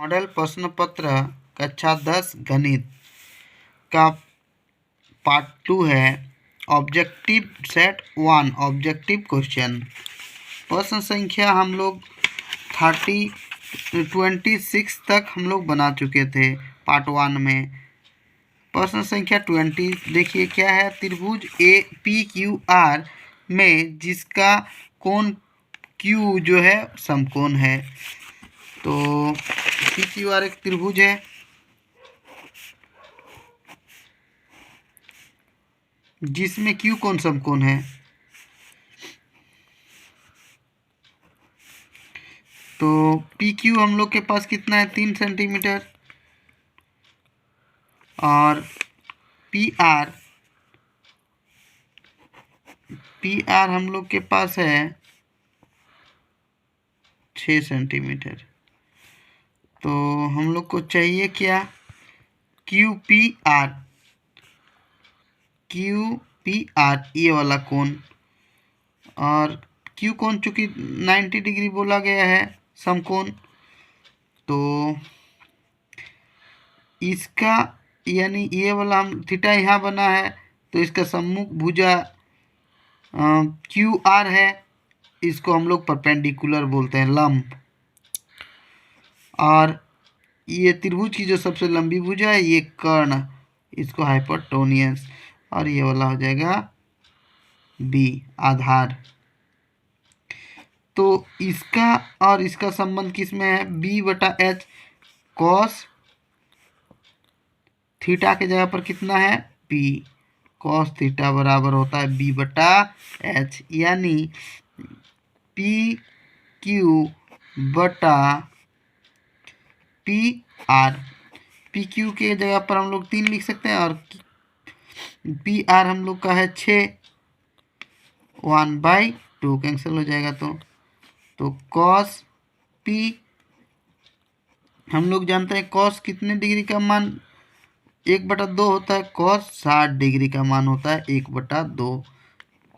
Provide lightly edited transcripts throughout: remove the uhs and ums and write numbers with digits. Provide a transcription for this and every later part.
Model प्रश्न पत्र कक्षा 10 गणित का पार्ट 2 है। Objective set 1 objective question. प्रश्न संख्या हम लोग 26 तक हम लोग बना चुके थे पार्ट 1 में। प्रश्न संख्या 20 देखिए क्या है। त्रिभुज ए पी क्यू आर में जिसका कोण क्यू जो है समकोण है। तो पी क्यू आर एक त्रिभुज है जिसमें क्यू कोण समकोण है। तो पी क्यू हम लोग के पास कितना है 3 सेंटीमीटर और पी आर हम लोग के पास है 6 सेंटीमीटर। तो हम लोग को चाहिए क्या क्यू पी आर ये वाला कोण। और क्यू कोण चूँकि 90 डिग्री बोला गया है समकोण, तो इसका यानी ये वाला हम थीटा यहाँ बना है तो इसका सम्मुख भुजा क्यू आर है, इसको हम लोग परपेंडिकुलर बोलते हैं लंब। और ये त्रिभुज की जो सबसे लंबी भुजा है ये कर्ण, इसको हाइपोटेन्यूस। और ये वाला हो जाएगा बी आधार। तो इसका और इसका संबंध किस में है b/h कॉस थीटा के जगह पर कितना है p कॉस थीटा बराबर होता है b/h, यानी पी क्यू बटा पी आर। पी क्यू के जगह पर हम लोग 3 लिख सकते हैं और पी आर हम लोग का है 6, 1/2 कैंसिल हो जाएगा। तो कॉस पी हम लोग जानते हैं कॉस कितने डिग्री का मान 1/2 होता है। कॉस 60 डिग्री का मान होता है 1/2।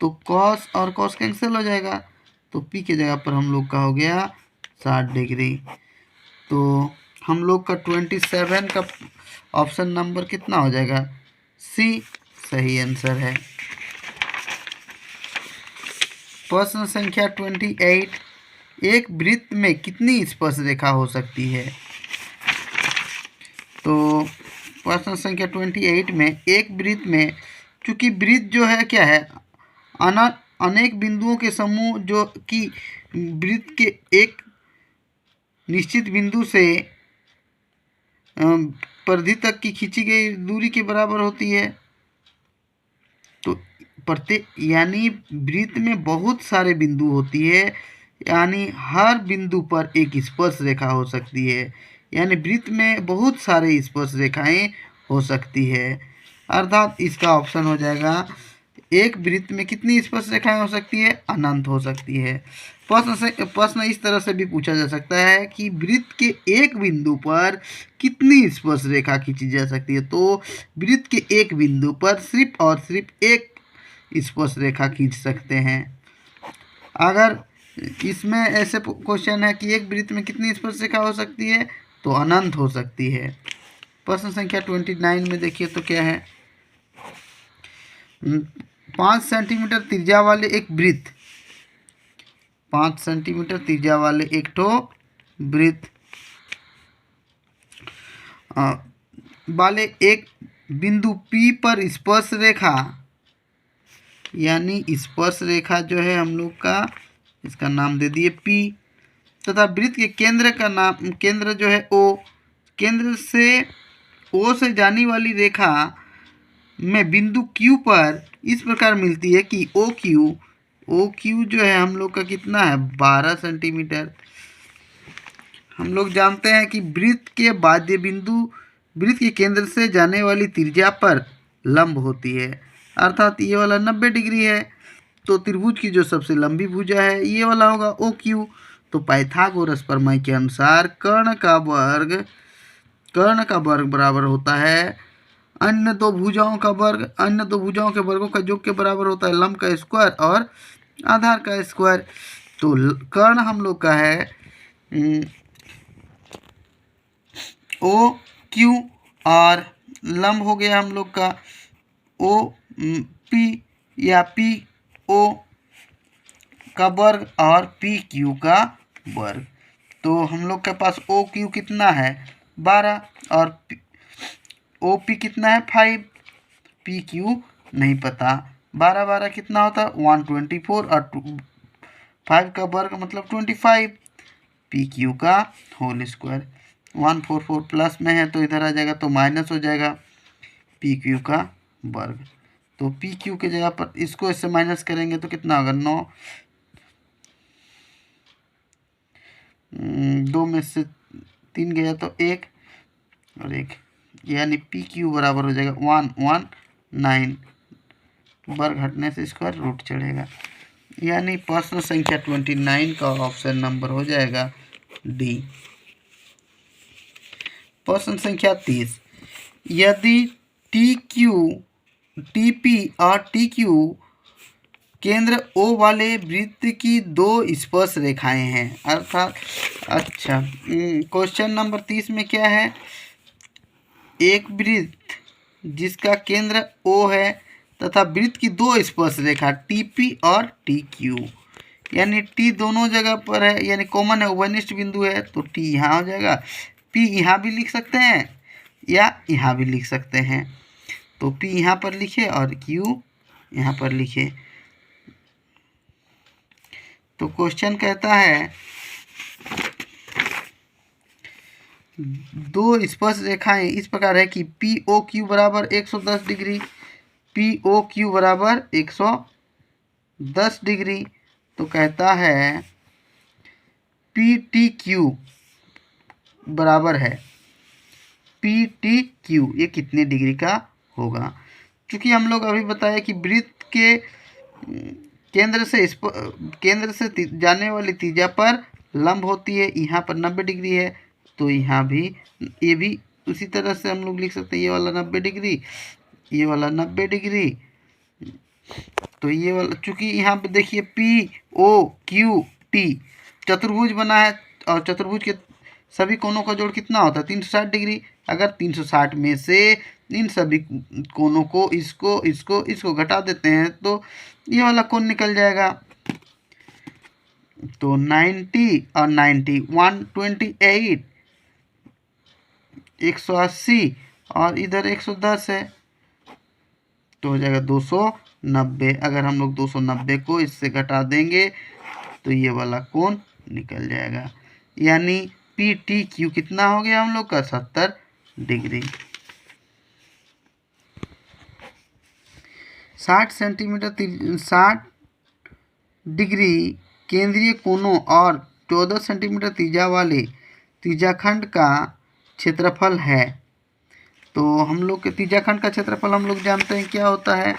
तो कॉस और कॉस कैंसिल हो जाएगा, तो पी के जगह पर हम लोग का हो गया 60 डिग्री। तो हम लोग का 27 का ऑप्शन नंबर कितना हो जाएगा सी सही आंसर है। प्रश्न संख्या 28 एक वृत्त में कितनी स्पर्श रेखा हो सकती है। तो प्रश्न संख्या 28 में एक वृत्त में, चूंकि वृत्त जो है क्या है अनेक बिंदुओं के समूह जो कि वृत्त के एक निश्चित बिंदु से परिधि तक की खींची गई दूरी के बराबर होती है। तो प्रत्येक यानी वृत्त में बहुत सारे बिंदु होती है, यानी हर बिंदु पर एक स्पर्श रेखा हो सकती है। यानी वृत्त में बहुत सारे स्पर्श रेखाएं हो सकती है, अर्थात इसका ऑप्शन हो जाएगा एक वृत्त में कितनी स्पर्श रेखाएं हो सकती है अनंत हो सकती है। प्रश्न इस तरह से भी पूछा जा सकता है कि वृत्त के एक बिंदु पर कितनी स्पर्श रेखा खींची जा सकती है। तो वृत्त के एक बिंदु पर सिर्फ और सिर्फ एक स्पर्श रेखा खींच सकते हैं। अगर इसमें ऐसे क्वेश्चन है कि एक वृत्त में कितनी स्पर्श रेखा हो सकती है तो अनंत हो सकती है। प्रश्न संख्या 29 में देखिए तो क्या है। 5 सेंटीमीटर त्रिज्या वाले एक वृत्त, 5 सेंटीमीटर त्रिज्या वाले एक ठो वृत्त वाले एक बिंदु P पर स्पर्श रेखा, यानी स्पर्श रेखा जो है हम लोग का इसका नाम दे दिए P, तथा वृत्त के केंद्र जो है O, केंद्र से O से जाने वाली रेखा में बिंदु Q पर इस प्रकार मिलती है कि ओ क्यू जो है हम लोग का कितना है 12 सेंटीमीटर। हम लोग जानते हैं कि वृत्त के बाध्य बिंदु वृत्त के केंद्र से जाने वाली त्रिज्या पर लंब होती है, अर्थात ये वाला 90 डिग्री है। तो त्रिभुज की जो सबसे लंबी भुजा है ये वाला होगा ओ क्यू। तो पाइथागोरस प्रमेय के अनुसार कर्ण का वर्ग बराबर होता है अन्य दो भुजाओं का वर्ग। अन्य दो भुजाओं के वर्गों का योग के बराबर होता है लंब का स्क्वायर और आधार का स्क्वायर। तो कर्ण हम लोग का है ओ क्यू और लंब हो गया हम लोग का ओ पी या पी ओ का वर्ग और पी क्यू का वर्ग। तो हम लोग के पास ओ क्यू कितना है 12 और ओ पी कितना है 5, पी क्यू नहीं पता। 12 12 कितना होता है 124 और 5 का वर्ग मतलब 25, पी क्यू का होल स्क्वायर। 144 प्लस में है तो इधर आ जाएगा तो माइनस हो जाएगा पी क्यू का वर्ग। तो पी क्यू के जगह पर इसको इससे माइनस करेंगे तो कितना होगा 9, 2 में से 3 गया तो 1 और 1, यानी पी क्यू बराबर हो जाएगा 119, वर्ग हटने से स्क्वायर रूट चढ़ेगा, यानी प्रश्न संख्या 29 का ऑप्शन नंबर हो जाएगा डी। प्रश्न संख्या 30, यदि टी क्यू टी पी और टी क्यू केंद्र ओ वाले वृत्त की 2 स्पर्श रेखाएं हैं अर्थात अच्छा क्वेश्चन नंबर 30 में क्या है, एक वृत्त जिसका केंद्र ओ है तथा वृत्त की 2 स्पर्श रेखा टीपी और टी क्यू, यानी टी दोनों जगह पर है यानी कॉमन है उभयनिष्ठ बिंदु है तो टी यहाँ हो जाएगा, पी यहाँ भी लिख सकते हैं या यहाँ भी लिख सकते हैं, तो पी यहाँ पर लिखे और क्यू यहाँ पर लिखे। तो क्वेश्चन कहता है 2 स्पर्श रेखाएं इस प्रकार है कि पी ओ क्यू बराबर 110 डिग्री, पी ओ क्यू बराबर 110 डिग्री। तो कहता है पी टी क्यू बराबर है पी टी क्यू, ये कितने डिग्री का होगा। क्योंकि हम लोग अभी बताया कि वृत्त के केंद्र से जाने वाली त्रिज्या पर लंब होती है, यहाँ पर 90 डिग्री है तो यहाँ भी ये भी उसी तरह से हम लोग लिख सकते हैं, ये वाला 90 डिग्री ये वाला 90 डिग्री, तो ये वाला चूँकि यहाँ पे देखिए पी ओ क्यू टी चतुर्भुज बना है और चतुर्भुज के सभी कोनों का जोड़ कितना होता है 360 डिग्री। अगर 360 में से इन सभी कोनों को इसको घटा देते हैं तो ये वाला कोण निकल जाएगा। तो 90 और 90 128 180 और इधर 110 है तो हो जाएगा 290। अगर हम लोग 290 को इससे घटा देंगे तो ये वाला कोण निकल जाएगा, यानी पी टी क्यू कितना हो गया हम लोग का 70 डिग्री। 60 डिग्री केंद्रीय कोणों और 14 सेंटीमीटर त्रिज्या वाले त्रिज्याखंड का क्षेत्रफल है। तो हम लोग के त्रिज्याखंड का क्षेत्रफल हम लोग जानते हैं क्या होता है,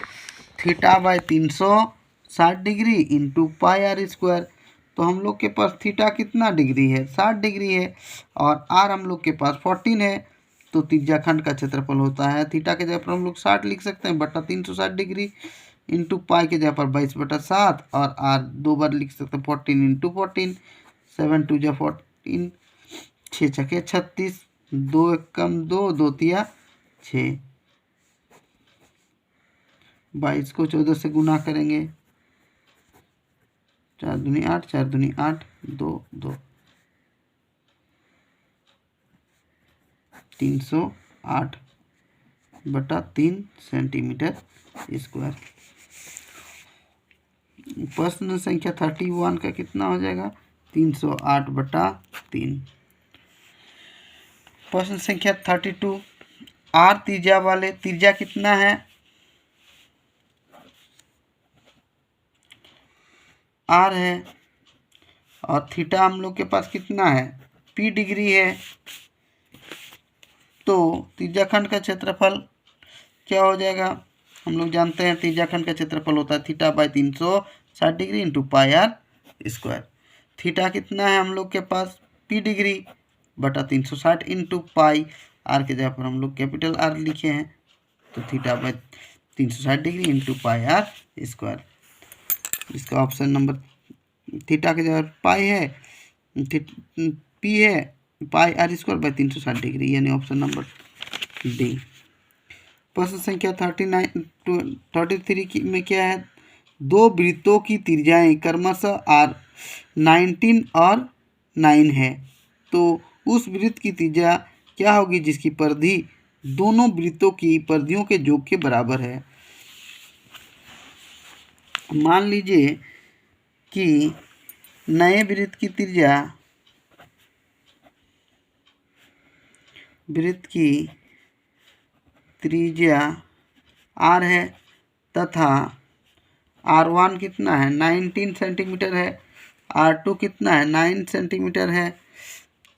theta by 360 degree into pi r square. तो हम लोग के पास थीटा कितना डिग्री है 60 डिग्री है और आर हम लोग के पास 14 है, तो त्रिज्याखंड का क्षेत्रफल होता है थीटा के जगह पर हम लोग 60 लिख सकते हैं बटा 360 डिग्री इंटू पाई के जगह पर 22/7 और आर 2 बार लिख सकते हैं 14 इंटू 14, 7 2 जा 14, 6 छके 36, 2 1 कम 2 2 तिया 6, 22 को 14 से गुना करेंगे 4 दूनी 8 4 दूनी 8 2 2 308/3 सेंटीमीटर स्क्वायर। प्रश्न संख्या 31 का कितना हो जाएगा 308/3। प्रश्न संख्या 32, आर त्रिज्या वाले त्रिज्या कितना है आर है और थीटा हम लोग के पास कितना है पी डिग्री है, तो त्रिज्याखंड का क्षेत्रफल क्या हो जाएगा, हम लोग जानते हैं त्रिज्याखंड का क्षेत्रफल होता है theta by 360 degree into pi r square. Theta कितना है हम लोग के पास पी डिग्री बटा 360 इंटू पाई, आर के जगह पर हम लोग कैपिटल आर लिखे हैं तो theta by 360 degree into pi r square. इसका ऑप्शन नंबर थीटा के जगह पाई है पी है pi r square by 360 degree, यानी ऑप्शन नंबर डी। प्रश्न संख्या 33 में क्या है, दो वृत्तों की त्रिज्याएं क्रमशः आर 19 और 9 है, तो उस वृत्त की त्रिज्या क्या होगी जिसकी परिधि दोनों वृत्तों की परिधियों के योग के बराबर है। मान लीजिए कि नए वृत्त की त्रिज्या r है तथा r1 कितना है 19 सेंटीमीटर है, r2 कितना है 9 सेंटीमीटर है।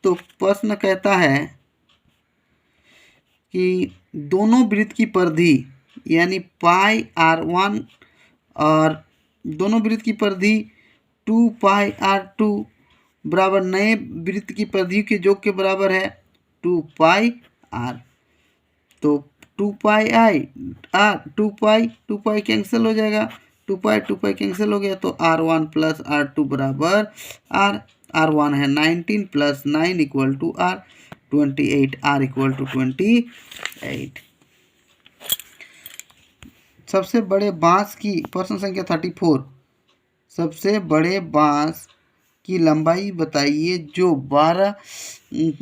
तो प्रश्न कहता है कि दोनों वृत्त की परिधि यानी पाई r1 और दोनों वृत्त की परिधि 2 पाई r2 बराबर नए वृत्त की परिधि के योग के बराबर है 2 पाई r। तो 2 पाई टू पाई कैंसिल हो जाएगा, 2 पाई कैंसिल हो गया, तो r1 प्लस r2 बराबर r1 है 19 plus 9 equal to r 28, r equal to 28। सबसे बड़े बांस की प्रश्न संख्या 34, सबसे बड़े बांस की लंबाई बताइए जो 12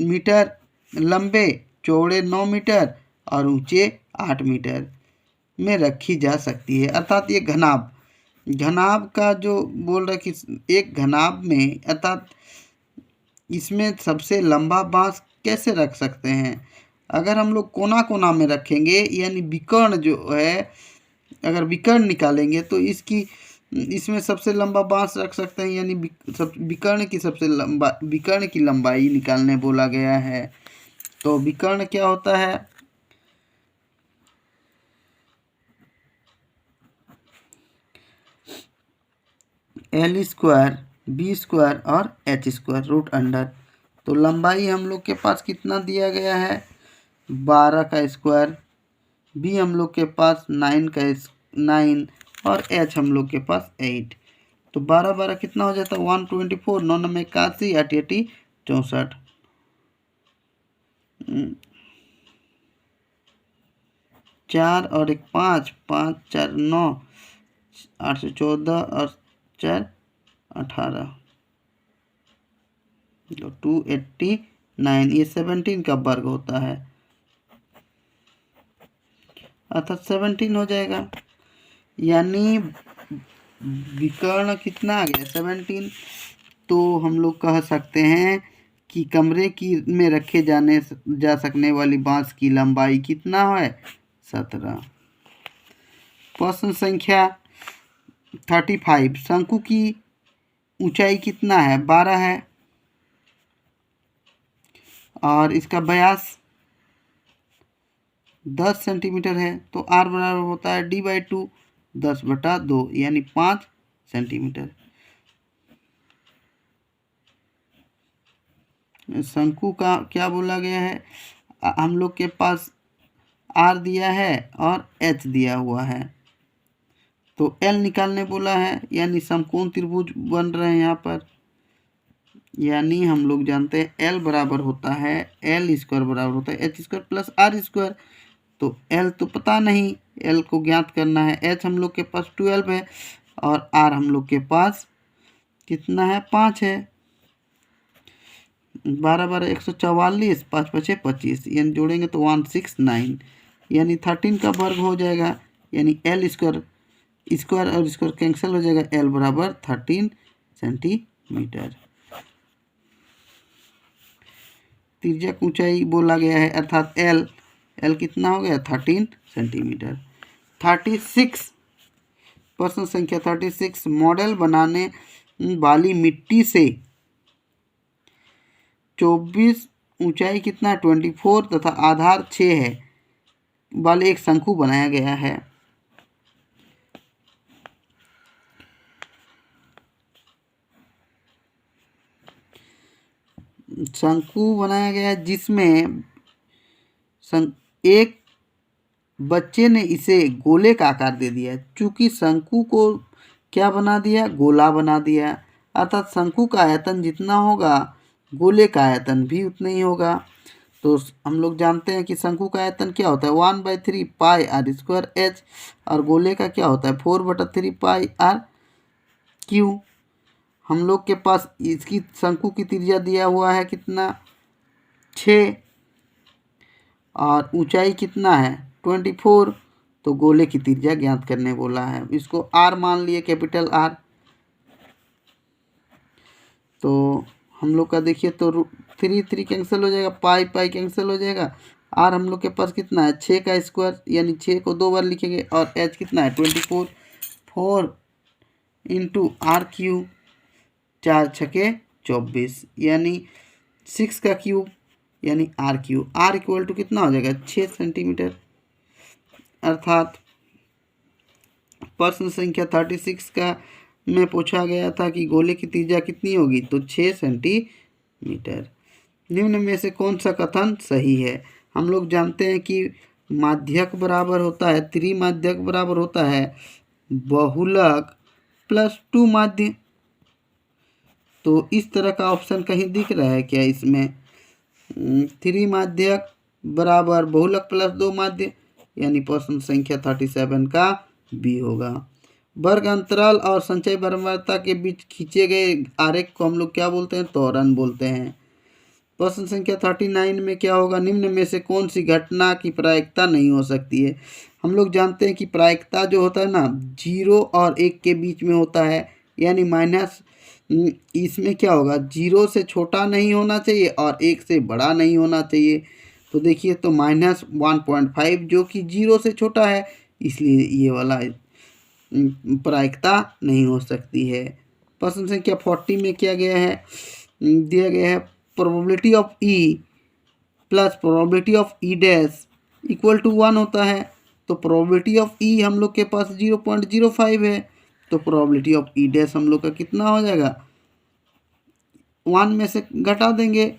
मीटर लंबे, चौड़े 9 मीटर और ऊंचे 8 मीटर में रखी जा सकती है। अर्थात ये घनाभ का जो बोल रहा है कि एक घनाभ में, अर्थात इसमें सबसे लंबा बांस कैसे रख सकते हैं। अगर हम लोग कोना कोना में रखेंगे यानी विकर्ण जो है, अगर विकर्ण निकालेंगे तो इसमें सबसे लंबा बांस रख सकते हैं, यानी विकर्ण की लंबाई निकालने बोला गया है। तो विकर्ण क्या होता है, एल स्क्वायर बी स्क्वायर और एच स्क्वायर रूट अंडर। तो लंबाई हम लोग के पास कितना दिया गया है 12 का स्क्वायर, बी हम लोग के पास 9 और एच हम लोग के पास 8। तो 12 कितना हो जाता है 124, 9 9 81, 8 80 64, 4 और 1 5, 5 4 9, 814 और 4 18, तो 289, ये 17 का वर्ग होता है, अर्थात 17 हो जाएगा। यानी विकर्ण कितना आ गया 17। तो हम लोग कह सकते हैं कि कमरे की में रखे जा सकने वाली बांस की लंबाई कितना है 17। प्रश्न संख्या 35, शंकु की ऊंचाई कितना है 12 है और इसका व्यास 10 सेंटीमीटर है, तो r बराबर होता है d/2 10/2 यानी 5 सेंटीमीटर। शंकु का क्या बोला गया है, हम लोग के पास r दिया है और h दिया हुआ है, तो l निकालने बोला है, यानी समकोण त्रिभुज बन रहे हैं यहाँ पर। यानी हम लोग जानते हैं l बराबर होता है l स्क्वायर बराबर होता है h square plus r square. तो l तो पता नहीं, l को ज्ञात करना है। h हम लोग के पास 12 है और r हम लोग के पास कितना है 5 है। 12 12 144, 5 5 25, यानी जोड़ेंगे तो 169, यानी 13 का वर्ग हो जाएगा, यानी l स्क्वायर और स्क्वायर कैंसिल हो जाएगा, l बराबर 13 सेंटीमीटर। तिर्यक ऊंचाई बोला गया है, अर्थात l कितना हो गया 13 सेंटीमीटर। 36, प्रश्न संख्या 36, मॉडल बनाने वाली मिट्टी से 24 ऊंचाई कितना 24 तथा आधार 6 है वाले एक शंकु बनाया गया है। शंकु बनाया गया है जिसमें एक बच्चे ने इसे गोले का आकार दे दिया, चूंकि शंकु को क्या बना दिया गोला बना दिया, अर्थात शंकु का आयतन जितना होगा गोले का आयतन भी उतना ही होगा। तो हम लोग जानते हैं कि शंकु का आयतन क्या होता है 1/3 पाई आर स्क्वायर एच, और गोले का क्या होता है 4/3 पाई आर क्यू। हम लोग के पास इसकी शंकु की त्रिज्या दिया हुआ है कितना 6, और ऊंचाई कितना है 24। तो गोले की त्रिज्या ज्ञात करने बोला है, इसको आर मान लिए, कैपिटल आर। तो हम लोग का देखिए तो 3 कैंसिल हो जाएगा, पाई पाई कैंसिल हो जाएगा, आर हम लोग के पास कितना है 6 का स्क्वायर, यानी 6 को 2 बार लिखेंगे, और एच कितना है 24, 4 इंटू आर क्यूब, 4 छके 24, यानी 6 का क्यूब यानी r cube. R equal to कितना हो जाएगा 6 सेंटीमीटर। अर्थात प्रश्न संख्या 36 का में पूछा गया था कि गोले की त्रिज्या कितनी होगी, तो 6 सेंटीमीटर। निम्न में से कौन सा कथन सही है? हम लोग जानते हैं कि माध्यक बराबर होता है, त्रिमाध्यक बराबर होता है बहुलक प्लस 2 माध्य। तो इस तरह का ऑप्शन कहीं दिख रहा है क्या इसमें? त्रिमाध्यक बराबर बहुलक प्लस 2 माध्य, यानी प्रश्न संख्या 37 का बी होगा। वर्ग अंतराल और संचय बारंबारता के बीच खींचे गए आरेख को हम लोग क्या बोलते हैं? त्वरण बोलते हैं। प्रश्न संख्या 39 में क्या होगा? निम्न में से कौन सी घटना की प्रायिकता नहीं हो सकती है? हम लोग जानते हैं कि प्रायिकता जो होता है ना 0 और 1 के बीच में होता है, यानी माइनस, इसमें क्या होगा 0 से छोटा नहीं होना चाहिए और 1 से बड़ा नहीं होना चाहिए। तो देखिए तो -1.5 जो कि 0 से छोटा है, इसलिए ये वाला प्रायिकता नहीं हो सकती है। प्रश्न संख्या 40 में क्या गया है, दिया गया है probability of E plus probability of E dash equal to 1 होता है। तो प्रोबेबिलिटी ऑफ ई हम लोग के पास 0.05 है, तो प्रोबेबिलिटी ऑफ ई डैश हम लोग का कितना हो जाएगा 1 में से घटा देंगे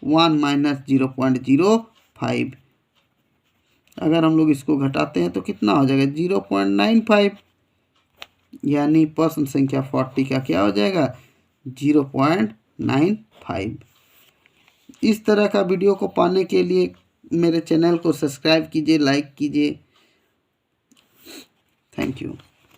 1 माइनस 0.05। अगर हम लोग इसको घटाते हैं तो कितना हो जाएगा 0.95, यानी प्रश्न संख्या 40 का क्या हो जाएगा 0.95। इस तरह का वीडियो को पाने के लिए मेरे चैनल को सब्सक्राइब कीजिए, लाइक कीजिए। Thank you.